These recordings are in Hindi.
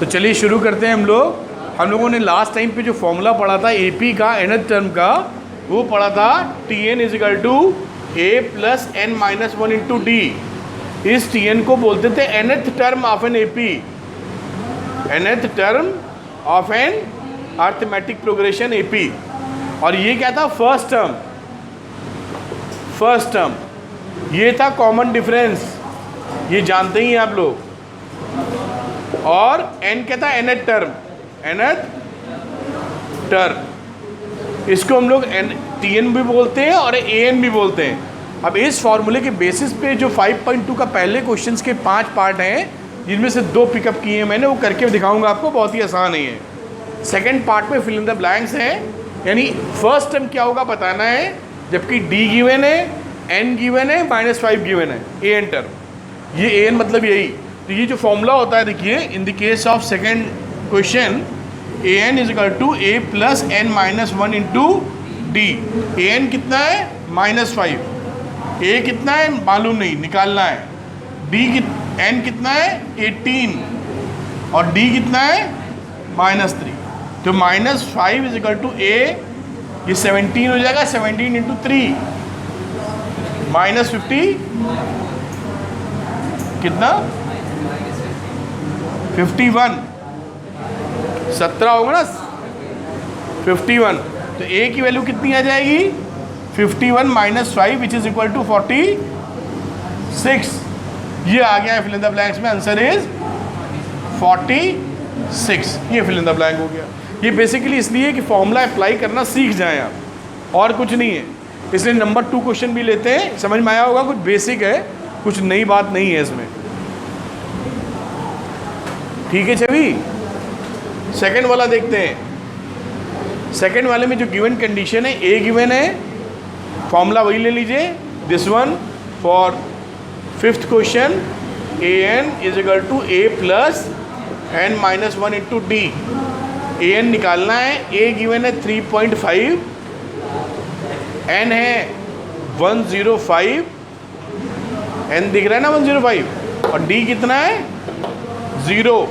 तो चलिए शुरू करते हैं हम लोग। हम लोगों ने लास्ट टाइम पे जो फॉर्मूला पढ़ा था एपी का nth टर्म का, वो पढ़ा था Tn equal to a plus n minus one into d. इस Tn को बोलते थे nth term of an AP, nth term of an arithmetic progression AP. और ये क्या था? फर्स्ट टर्म, फर्स्ट टर्म ये था कॉमन डिफरेंस, ये जानते ही हैं आप लोग। और n क्या था? nth term, nth term. इसको हम लोग Tn भी बोलते हैं और An भी बोलते हैं। अब इस फॉर्मूले के बेसिस पे जो 5.2 का पहले क्वेश्चंस के 5 पार्ट हैं, जिनमें से 2 पिकअप किए हैं मैंने, वो करके दिखाऊंगा आपको, बहुत ही आसान है ये। सेकेंड पार्ट में फिल इन द ब्लैंक्स हैं, यानी फर्स्ट टर्म क्या होगा बताना है, जबकि d गिवन है, n गिवन है, -5 गिवन है, an टर्म। ये an मतलब यही। तो ये जो फॉर्मूला होता है देखिए, in the case of second question an is equal to a plus n minus one into d. an कितना है? -5। a कितना है मालूम नहीं, निकालना है। n कितना है? 18। और d कितना है? -3। तो -5 इज इक्वल टू a, ये 17 हो जाएगा, 17 इंटू 3 -50 कितना? 51, 17 होगा ना, 51। तो a की वैल्यू कितनी आ जाएगी? 51 minus 5 which is equal to 46। ये आ गया है फिल इन द ब्लैंक्स में, आंसर इज 46। ये फिल इन द ब्लैंक हो गया। ये बेसिकली इसलिए कि फॉर्मूला अप्लाई करना सीख जाएं आप, और कुछ नहीं है। इसलिए नंबर 2 क्वेश्चन भी लेते हैं, समझ में आया होगा, कुछ बेसिक है, कुछ नई बात नहीं है इसमें। ठीक है छवि, सेकंड वाला देखते हैं। सेकंड वाले में जो गिवन कंडीशन है, ए गिवन है, फॉर्मूला वही ले लीजिए, this one for fifth question, a n is equal to a plus n minus one into d. A n निकालना है, ए गिवन है 3.5, n है 105, n दिख रहा है ना 105, और d कितना है? 0।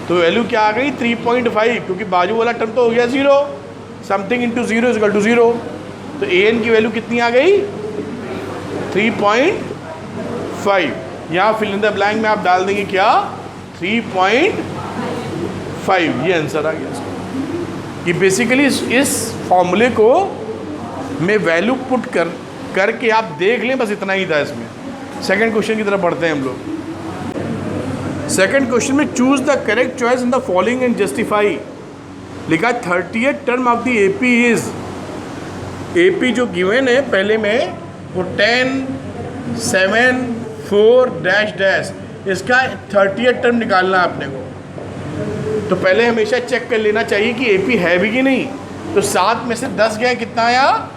तो वैल्यू क्या आ गई? 3.5, क्योंकि बाजू वाला टर्म तो हो गया 0, something into 0 is equal to 0। तो ए एन की वैल्यू कितनी आ गई? 3.5। यहाँ फिल इन द ब्लैंक में आप डाल देंगे क्या? 3.5। ये आंसर आ गया इसका। ये बेसिकली इस फॉर्मूले को मैं वैल्यू पुट करके आप देख लें, बस इतना ही था इसमें। सेकंड क्वेश्चन की तरफ बढ़ते हैं हम लोग। सेकंड क्वेश्चन में choose the correct choice in the following and justify. लिखा 30th term of the AP is, AP जो गिवन है पहले में वो 10, 7, 4 डैश डैश, इसका 30th टर्म निकालना है आपने को। तो पहले हमेशा चेक कर लेना चाहिए कि एपी है भी कि नहीं। तो 7 में से 10 गए, कितना आया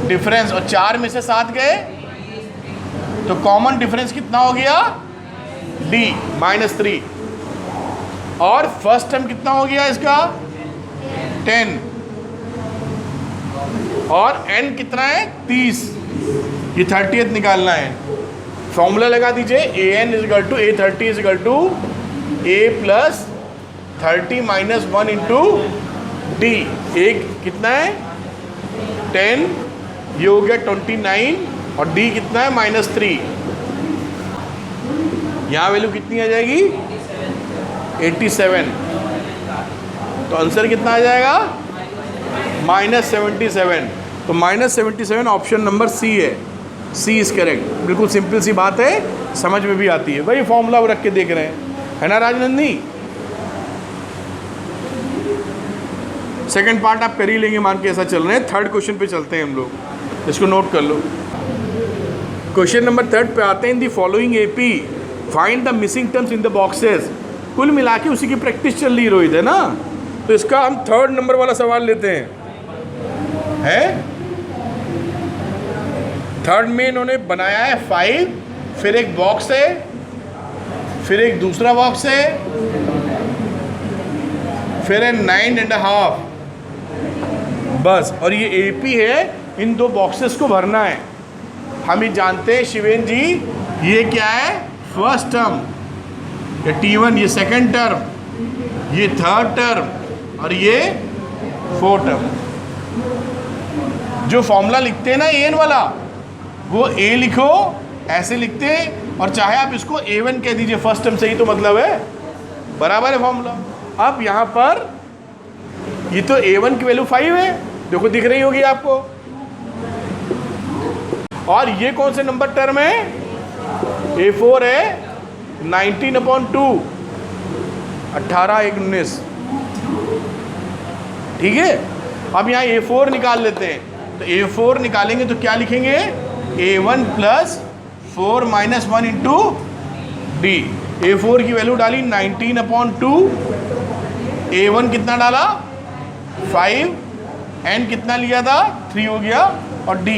डिफरेंस, और 4 में से 7 गए, तो कॉमन डिफरेंस कितना हो गया? d -3। और फर्स्ट टर्म कितना हो गया इसका? 10। और n कितना है? 30। ये 30th निकालना है। फॉर्मूला लगा दीजिए, a n is equal to a 30 is equal to a plus 30 minus 1 into d. एक कितना है? 10, ये हो गया 29, और d कितना है? -3। यहाँ वैल्यू कितनी आ जाएगी? 87। तो आंसर कितना आ जाएगा? -77। तो -77 ऑप्शन नंबर सी है। सी इज करेक्ट। बिल्कुल सिंपल सी बात है, समझ में भी आती है। वही फॉर्मूला रख के देख रहे हैं, है ना राजनंदी? सेकंड पार्ट आप कर ही लेंगे मान के, ऐसा चल रहे हैं। थर्ड क्वेश्चन पे चलते हैं हम लोग, इसको नोट कर लो। क्वेश्चन नंबर 3 पे आते हैं। In the following AP find the missing terms in the boxes. कुल मिला के उसी की प्रैक्टिस चल रही रोहित, है ना? तो इसका हम 3rd नंबर वाला सवाल लेते हैं। थर्ड में इन्होंने बनाया है 5, फिर एक बॉक्स है, फिर एक दूसरा बॉक्स है, फिर है 9.5, बस। और ये एपी है, इन 2 बॉक्सेस को भरना है। हम ये जानते हैं शिवेन जी, ये क्या है? फर्स्ट टर्म, ये T1 ये सेकंड टर्म, ये थर्ड टर्म और ये फोर्थ टर्म। जो फॉर्मूला लिखते हैं ना an वाला, वो a लिखो ऐसे लिखते हैं, और चाहे आप इसको a1 कह दीजिए, फर्स्ट टर्म से ही तो मतलब है, बराबर है फॉर्मूला। अब यहाँ पर ये तो a1 की वैल्यू 5 है, देखो दिख रही होगी आपको, और ये कौन से नंबर टर्म है, a4 है, 19/2, 18 1 19, ठीक है। अब यहाँ a4 निकाल लेते हैं, तो a4 निकालेंगे तो क्या लिखेंगे, a1 + 4 - 1 इंटू d। a4 की वैल्यू डाली 19/2, a1 कितना डाला 5, n कितना लिया था 3 हो गया, और d,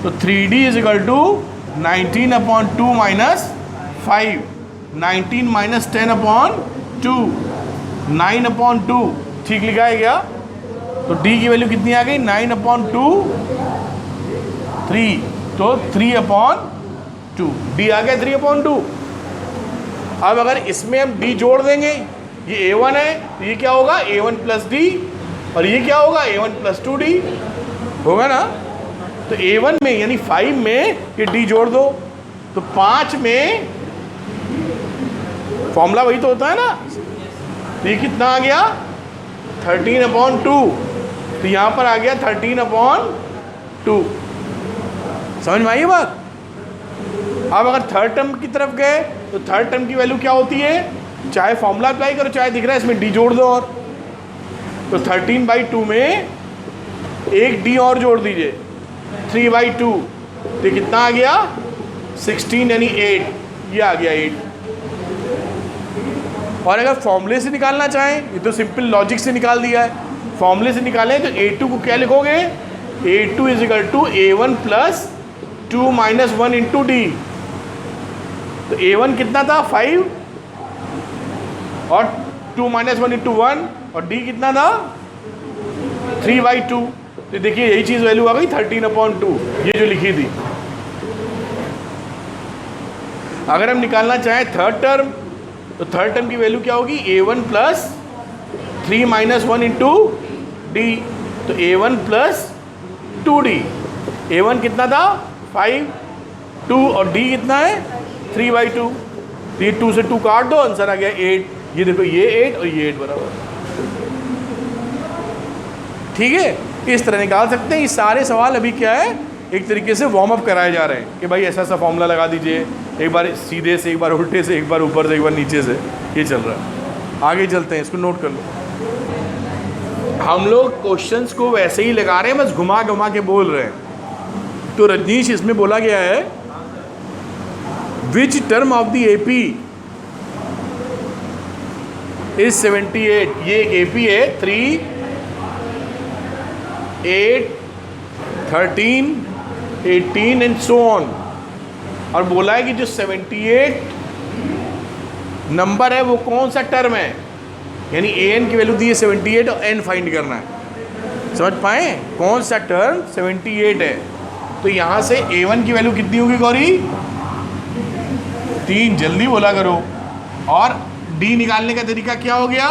तो 3d = 19/2 - 5, 19 - 10/2, 9/2, ठीक लिखा है क्या। तो d की वैल्यू कितनी आ गई 9/2, 3, तो 3/2, d आ गया 3/2। अब अगर इसमें हम d जोड़ देंगे, ये a1 है तो ये क्या होगा a1 + d, और ये क्या होगा a1 + 2d होगा ना। तो a1 में यानी 5 में ये d जोड़ दो, तो 5 में फॉर्मूला वही तो होता है ना, तो ये कितना आ गया 13/2, तो यहाँ पर आ गया 13/2। समझ में आई बात। अब अगर थर्ड टर्म की तरफ गए तो थर्ड टर्म की वैल्यू क्या होती है, चाहे फॉर्मूला अप्लाई करो चाहे दिख रहा है इसमें d जोड़ दो, और तो 13/2 में एक d और जोड़ दीजिए 3/2, तो कितना आ गया 16 यानी 8, ये आ गया 8। और अगर फॉर्मूले से निकालना चाहें, ये तो सिंपल लॉजिक से निकाल दिया है, फॉर्मूले से निकालें तो a2 को क्या लिखोगे, a2 = a1 + 2 - 1 इंटू d। तो a1 कितना था 5, और 2 - 1 इंटू 1, और d कितना था 3/2। तो देखिए यही चीज़ वैल्यू आ गई 13/2, ये जो लिखी थी। अगर हम निकालना चाहें थर्ड टर्म, तो थर्ड टर्म की वैल्यू क्या होगी a1 + 3 - 1 इंटू d, तो a1 + 2d। a1 कितना था 5, 2, और d कितना है 3/2, तो ये 2 से 2 काट दो, आंसर आ गया 8। ये देखो ये 8 और ये 8 बराबर, ठीक है। इस तरह निकाल सकते हैं। ये सारे सवाल अभी क्या है, एक तरीके से वार्म अप कराए जा रहे हैं कि भाई ऐसा ऐसा फॉर्मूला लगा दीजिए, एक बार सीधे से, एक बार उल्टे से, एक बार ऊपर से, एक बार नीचे से, ये चल रहा है। आगे चलते हैं, इसको नोट कर लो। हम लोग क्वेश्चंस को वैसे ही लगा रहे हैं, बस घुमा घुमा के बोल रहे हैं। तो रजनीश इसमें बोला गया है which term of the AP is 78। ये AP है 3, 8, 13, 18 एंड सो ऑन। और बोला है कि जो 78 नंबर है वो कौन सा टर्म है, यानी an की वैल्यू दी है 78 और n फाइंड करना है। समझ पाए कौन सा टर्म 78 है। तो यहाँ से a1 की वैल्यू कितनी होगी गौरी 3, जल्दी बोला करो। और d निकालने का तरीका क्या हो गया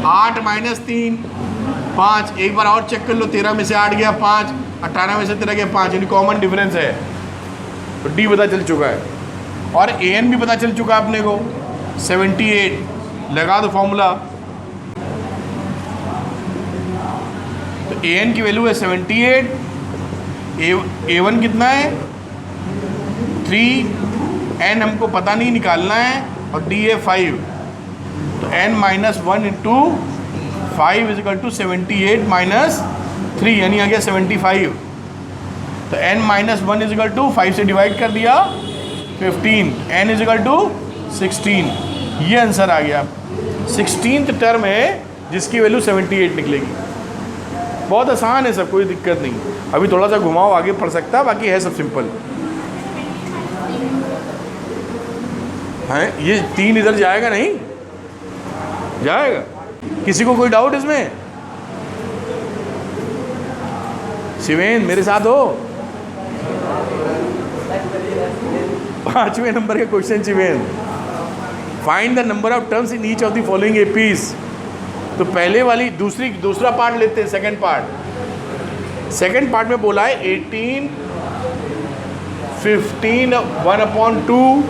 8 - 3 5, एक बार और चेक कर लो, 13 में से 8 गया 5, 18 में से 13 गया 5, यानी कॉमन डिफरेंस है। तो d पता चल चुका है, और an भी पता चल चुका है अपने को 78। लगा दो फॉर्मूला, तो an की वैल्यू है 78, a1 कितना है 3, n हमको पता नहीं निकालना है, और d है 5, तो n - 1 इंटू 5 = 78 - 3, यानी आ गया 75। तो n - 1 = 5 से डिवाइड कर दिया 15, n = 16, ये आंसर आ गया। 16th टर्म है जिसकी वैल्यू 78 निकलेगी। बहुत आसान है सब, कोई दिक्कत नहीं। अभी थोड़ा सा घुमाओ, आगे पढ़ सकता है, बाकी है सब सिंपल है। ये 3 इधर जाएगा नहीं जाएगा, किसी को कोई डाउट इसमें? शिवेन मेरे साथ हो? 5वें नंबर के क्वेश्चन शिवेन। Find the number of terms in each of the following APs. तो पहले वाली दूसरा पार्ट लेते हैं, सेकंड पार्ट। सेकंड पार्ट में बोला है 18, 15, 1/2,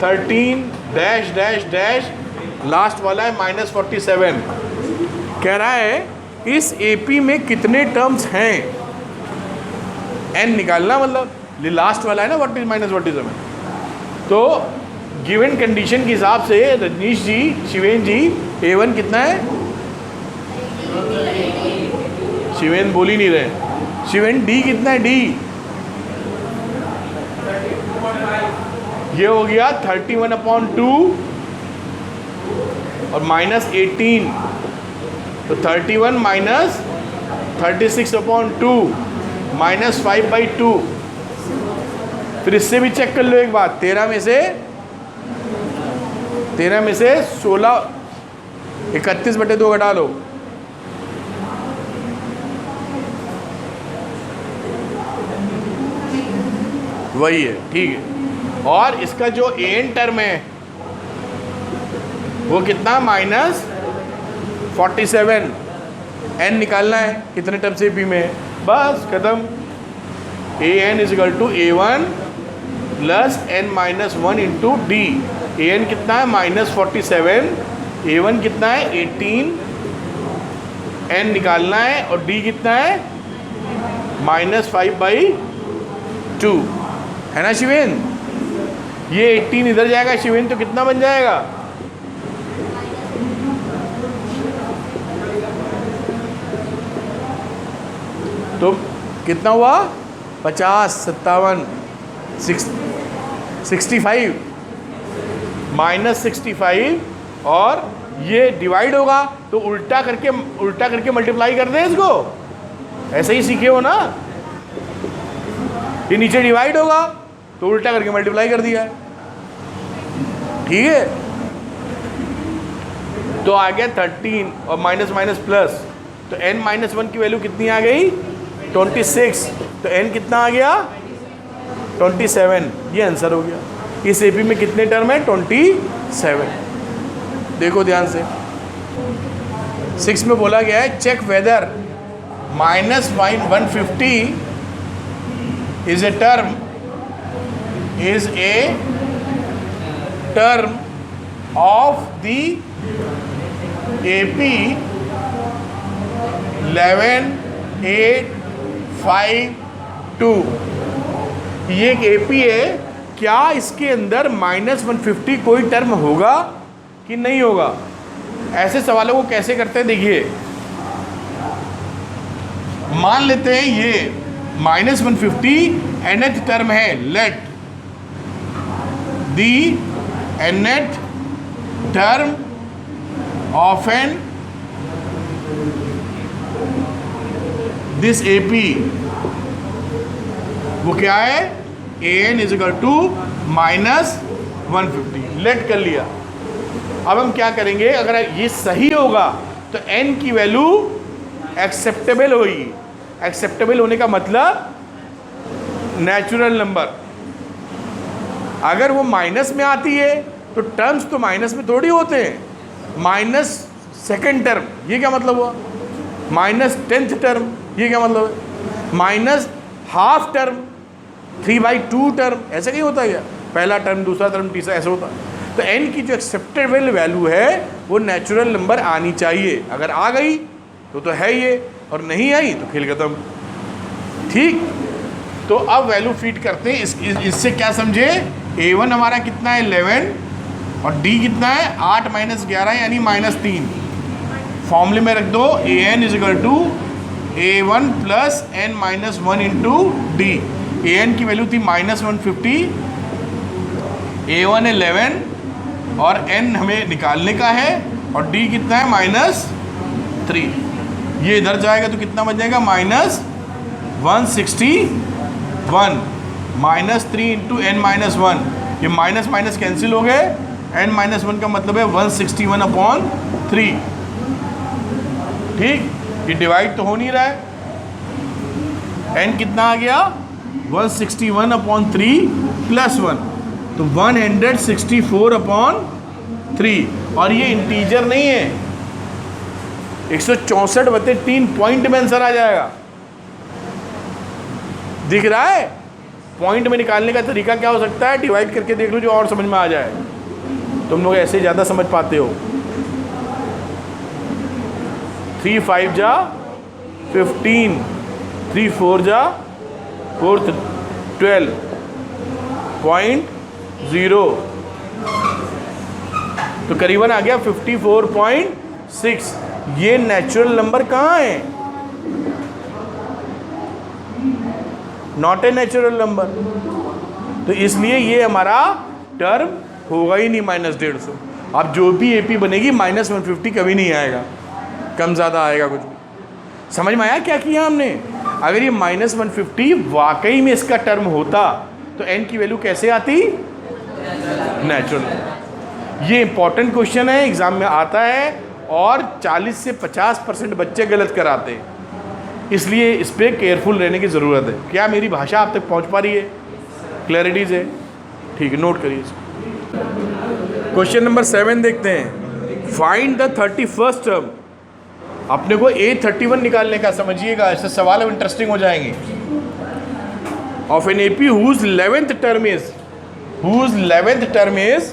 13 डैश डैश डैश, लास्ट वाला है -47। कह रहा है इस एपी में कितने टर्म्स हैं, एन निकालना, मतलब लास्ट वाला है ना व्हाट इज -47। तो गिवन कंडीशन के हिसाब से रजनीश जी, शिवेन जी, A1 कितना है? शिवेन बोल ही नहीं रहे। शिवेन D कितना है? D ये हो गया 31/2 और -18, तो 31 माइनस 36/2 -5/2। फिर इससे भी चेक कर लो एक बात, 13 में से 16, 31/2 घटा लो, वही है, ठीक है। और इसका जो एन टर्म है वो कितना, -47। एन निकालना है कितने टर्म से पी में, बस खत्म। AN = A1 + n-1 × D। AN कितना है, -47, A1 कितना है, 18, N निकालना है, और D कितना है, -5/2, है ना शिवेन? ये 18 इधर जाएगा शिवेन, तो कितना बन जाएगा, तो कितना हुआ, 50, 57, 65, -65, और ये डिवाइड होगा तो उल्टा करके मल्टीप्लाई कर दें इसको, ऐसे ही सीखे हो ना। ये नीचे डिवाइड होगा तो उल्टा करके मल्टीप्लाई कर दिया, ठीक है। तो आ गया 13 और माइनस माइनस प्लस, तो n-1 की वैल्यू कितनी आ गई, 26। तो n कितना आ गया, 27। ये आंसर हो गया। इस एपी में कितने टर्म है, 27। देखो ध्यान से, 6 में बोला गया है check whether -150 is a term of the AP 11,852। ये एक AP है, क्या इसके अंदर -150 कोई टर्म होगा कि नहीं होगा? ऐसे सवालों को कैसे करते हैं देखिए, मान लेते हैं ये -150 nth टर्म है, let the nth term of an this AP, वो क्या है, AN = -150, लेट कर लिया। अब हम क्या करेंगे, अगर ये सही होगा तो n की वैल्यू एक्सेप्टेबल होगी। एक्सेप्टेबल होने का मतलब नेचुरल नंबर। अगर वो माइनस में आती है तो टर्म्स तो माइनस में थोड़ी होते हैं, माइनस सेकेंड टर्म, ये क्या मतलब हुआ, -10th टर्म, ये क्या मतलब है, -½ टर्म, 3/2 टर्म, ऐसा नहीं होता क्या, पहला टर्म, दूसरा टर्म, तीसरा, ऐसा होता। तो n की जो एक्सेप्टेबल वैल्यू है वो नेचुरल नंबर आनी चाहिए। अगर आ गई तो है ये, और नहीं आई तो खेल खत्म, ठीक। तो अब वैल्यू फीड करते हैं, इससे क्या समझे, A1 हमारा कितना है, 11, और D कितना है, 8 - 11 यानी -3। फॉर्मूले में रख दो, AN = A1 + n-1 × D। AN की वैल्यू थी -150, A1 है 11 और n हमें निकालने का है, और D कितना है, -3। ये इधर जाएगा तो कितना बन जाएगा, -161, -3 × n-1। ये माइनस माइनस कैंसिल हो गए, n-1 का मतलब है 161/3, ठीक। ये डिवाइड तो हो नहीं रहा है, n कितना आ गया, 161/3 + 1, तो 164/3, और ये इंटीजर नहीं है, 164/3 पॉइंट में आंसर आ जाएगा। दिख रहा है? पॉइंट में निकालने का तरीका क्या हो सकता है, डिवाइड करके देख लो जो और समझ में आ जाए। तुम लोग ऐसे ज़्यादा समझ पाते हो। 3 5 जा 15, 3 4 जा 4 12.0, तो करीबन आ गया 54.6। ये नेचुरल नंबर कहाँ है? नॉट ए नेचुरल नंबर, तो इसलिए ये हमारा टर्म होगा ही नहीं -150। अब जो भी एपी बनेगी -150 कभी नहीं आएगा, कम ज़्यादा आएगा कुछ भी। समझ में आया क्या किया हमने? अगर ये -150 वाकई में इसका टर्म होता तो n की वैल्यू कैसे आती? नेचुरल। ये इंपॉर्टेंट क्वेश्चन है, एग्जाम में आता है और 40 से 50% बच्चे गलत कराते हैं, इसलिए इस पर केयरफुल रहने की ज़रूरत है। क्या मेरी भाषा आप तक पहुंच पा रही है? क्लैरिटी से? ठीक है, नोट करिए इसको। क्वेश्चन नंबर 7 देखते हैं। Find the 31st term. अपने को A31 निकालने का, समझिएगा ऐसे सवाल अब इंटरेस्टिंग हो जाएंगे। Of an AP whose 11th term is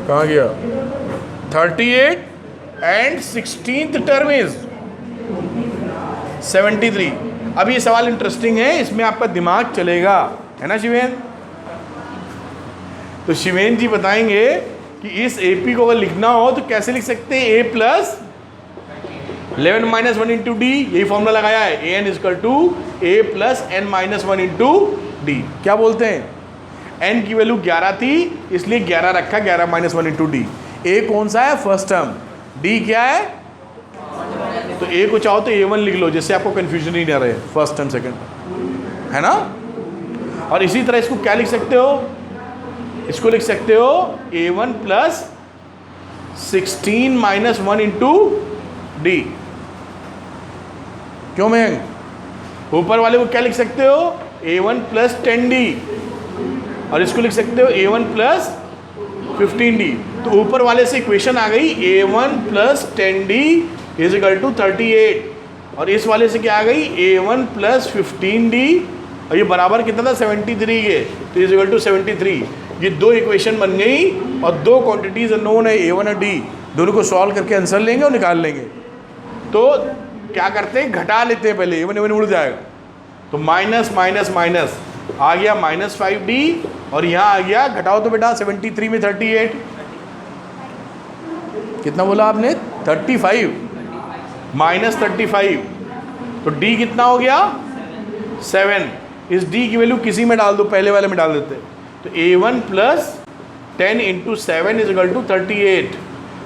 कहाँ गया? 38 and 16th term is 73। अब ये सवाल इंटरेस्टिंग है, इसमें आपका दिमाग चलेगा, है ना शिवेन? तो शिवेन जी बताएंगे कि इस AP को अगर लिखना हो तो कैसे लिख सकते हैं? A + 11 - 1 × D, यही फॉर्मूला लगाया है। AN = A + n - 1 × D। क्या बोलते हैं? n की वैल्यू 11 थी, इसलिए 11 रखा, 11 - 1 × D। A कौन सा है? First term. D क्या है? तो A को चाहो तो A1 लिख लो, जिससे आपको कन्फ्यूजन ही ना रहे, फर्स्ट टर्म सेकंड, है ना? और इसी तरह इसको क्या लिख सकते हो? इसको लिख सकते हो A1 + 16 - 1 × D। क्यों महंग? ऊपर वाले को क्या लिख सकते हो? A1 + 10D, और इसको लिख सकते हो A1 + 15D। तो ऊपर वाले से इक्वेशन आ गई A1 + 10D = 38, और इस वाले से क्या आ गई? A1 + 15D, और ये बराबर कितना था? 73 के, तो = 73। ये दो इक्वेशन बन गई, और दो क्वांटिटीज अननोन है A1 और D, दोनों को सॉल्व करके आंसर लेंगे और निकाल लेंगे। तो क्या करते हैं? घटा लेते हैं पहले, A1 उड़ जाएगा, तो माइनस माइनस माइनस आ गया -5D, और यहाँ आ गया, घटाओ तो बेटा 73 में 38, कितना बोला आपने? 35 -35, तो D कितना हो गया? 7। इस D की वैल्यू किसी में डाल दो, पहले वाले में डाल देते, तो A1 + 10 × 7 = 38।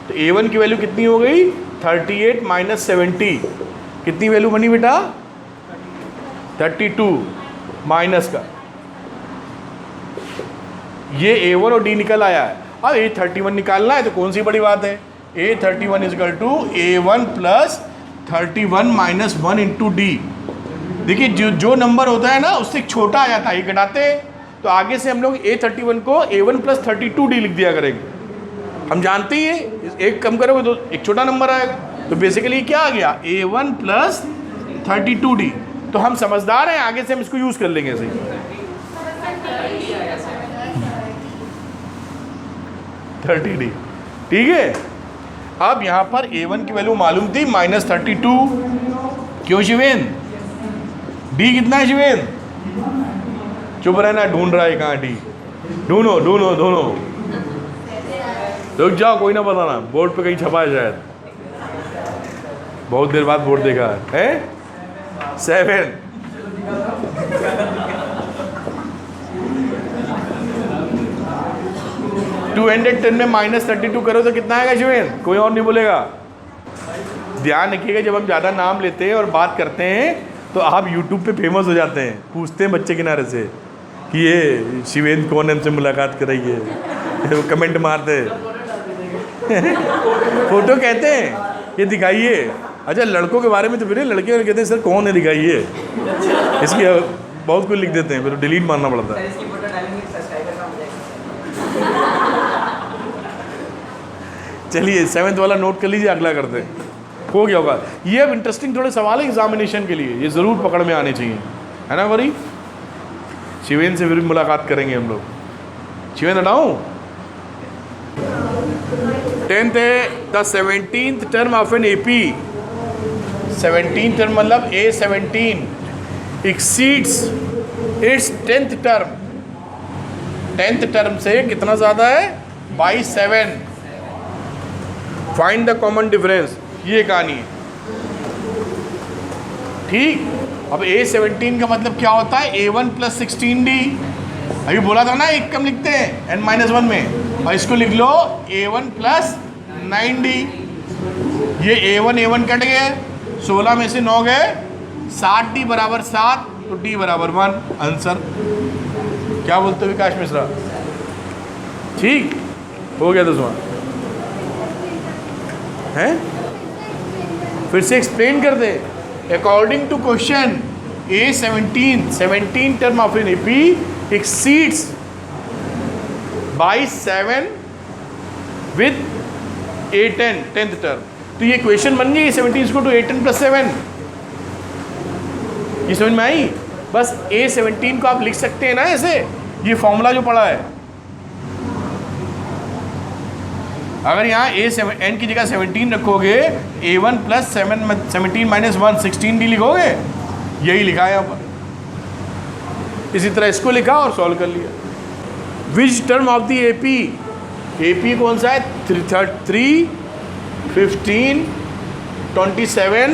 तो A1 की वैल्यू कितनी हो गई? 38 - 70, कितनी वैल्यू बनी बेटा? 32 माइनस का, ये A1 और D निकल आया है। अब A31 निकालना है, तो कौन सी बड़ी बात है? A31 = A1 + 31 - 1 × D। देखिए जो नंबर होता है ना, उससे छोटा आ जाता है, ये घटाते हैं, तो आगे से हम लोग A31 को A1 + 32D लिख दिया करेंगे। हम जानते ही हैं, एक कम करोगे तो एक छोटा नंबर आएगा, तो बेसिकली क्या आ गया? A1 + 32D। तो हम समझदार हैं, आगे से हम इसको यूज़ कर लेंगे ऐसे ही। 30D, ठीक है। अब यहाँ पर A1 की वैल्यू मालूम थी -32, क्यों शिवेन? D कितना है शिवेन? चुप रहना, ढूंढ रहा है कहाँ D, ढूंढो ढूंढो ढूंढो, रुक जाओ, कोई ना बताना, बोर्ड पे कहीं छपा है शायद, बहुत देर बाद बोर्ड देखा है। 7। $210 में -32 करो तो कितना आएगा शिवेन? कोई और नहीं बोलेगा। ध्यान रखिएगा, जब हम ज़्यादा नाम लेते हैं और बात करते हैं तो आप YouTube पे फेमस हो जाते हैं, पूछते हैं बच्चे किनारे से कि ये शिवेन कौन है, हमसे मुलाकात कराइए, वो कमेंट मारते हैं फोटो कहते हैं ये दिखाइए। अच्छा, लड़कों के बारे में तो फिर लड़के कहते हैं सर कौन है दिखाइए, इसकी बहुत कुछ लिख देते हैं, फिर डिलीट मारना पड़ता है। चलिए 7th वाला नोट कर लीजिए, अगला करते हैं। हो गया होगा ये। अब इंटरेस्टिंग थोड़े सवाल है एग्जामिनेशन के लिए, ये ज़रूर पकड़ में आने चाहिए, है ना वरी। शिवेन से फिर मुलाकात करेंगे हम लोग। शिवेन हटाऊँ। 10th है the 17th term of an AP। 17th term मतलब A17 exceeds its 10th term. 10th term से कितना ज़्यादा है? By 7। Find the common difference, ये कहानी है। ठीक, अब A17 का मतलब क्या होता है? A1 + 16D। अभी बोला था ना एक कम लिखते हैं n-1 में, और इसको लिख लो A1 + 9D। ये A1 कट गए, 16 में से 9 गए, 7D = 7, तो D = 1 आंसर। क्या बोलते हो विकास मिश्रा? ठीक हो गया 10वां है। फिर से एक्सप्लेन कर दे। According to question A17 term of an AP exceeds by 7 with A10 10th term. तो ये क्वेश्चन बन गई A17 को, तो A10 + 7। ये समझ में आई? बस A17 को आप लिख सकते हैं ना ऐसे, ये फॉर्मूला जो पढ़ा है। अगर यहाँ n की जगह 17 रखोगे, A1 + 17 - 1 16D लिखोगे, यही लिखा है यहाँ पर। इसी तरह इसको लिखा और सॉल्व कर लिया। Which term of the AP कौन सा है? 3, 15, 27,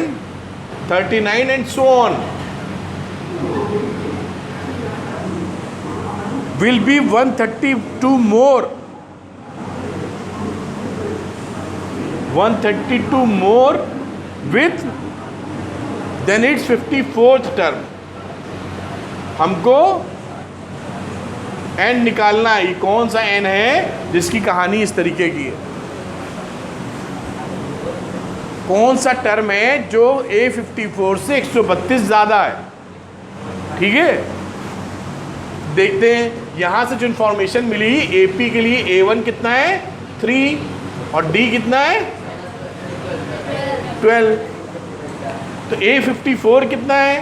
39 and so on will be 132 more 132 more with then its 54th term। हमको n निकालना है, कौन सा n है जिसकी कहानी इस तरीके की है। कौन सा टर्म है जो A54 से 132 ज़्यादा है। ठीक है, देखते हैं यहाँ से जो इन्फॉर्मेशन मिली AP के लिए A1 कितना है? 3 और D कितना है? 12। तो A54 कितना है?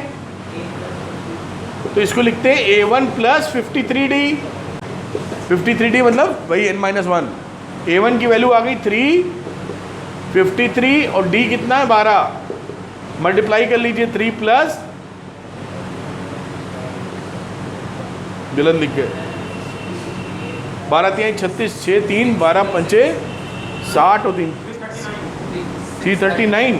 तो इसको लिखते हैं A1 + 53D। 53D मतलब वही n-1। A1 की वैल्यू आ गई 3, 53 और D कितना है? 12। मल्टीप्लाई कर लीजिए 3 + गलत लिख गए, 12 × 36, 6 3 12 पंचे 60 और 3 339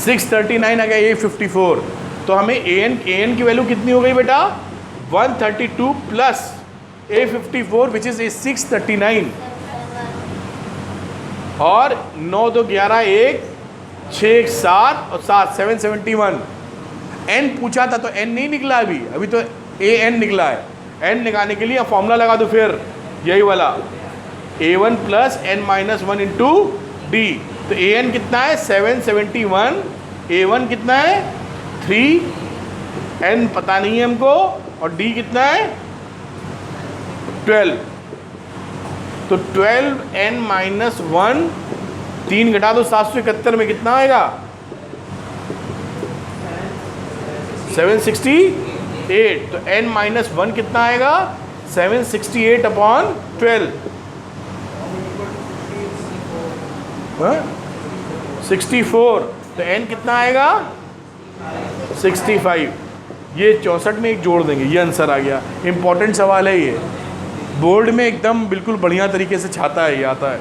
639 आ गया A54। तो हमें an की वैल्यू कितनी हो गई बेटा? 132 प्लस A54 विच इज 639 और 9 2 11 1 6 1 7 और 7 771। n पूछा था तो n नहीं निकला, अभी तो an निकला है। n निकालने के लिए फॉर्मूला लगा दो फिर, यही वाला A1 + n-1 × D। तो an कितना है? 771। A1 कितना है? 3, n पता नहीं है हमको, और D कितना है? 12। तो 12n-1, 3 घटा दो 771 में कितना आएगा? 768। तो n-1 कितना आएगा? 768/12। 64। तो n कितना आएगा? 65। ये 64 में एक जोड़ देंगे, ये आंसर आ गया। इंपॉर्टेंट सवाल है ये, बोर्ड में एकदम बिल्कुल बढ़िया तरीके से छाता है, ये आता है।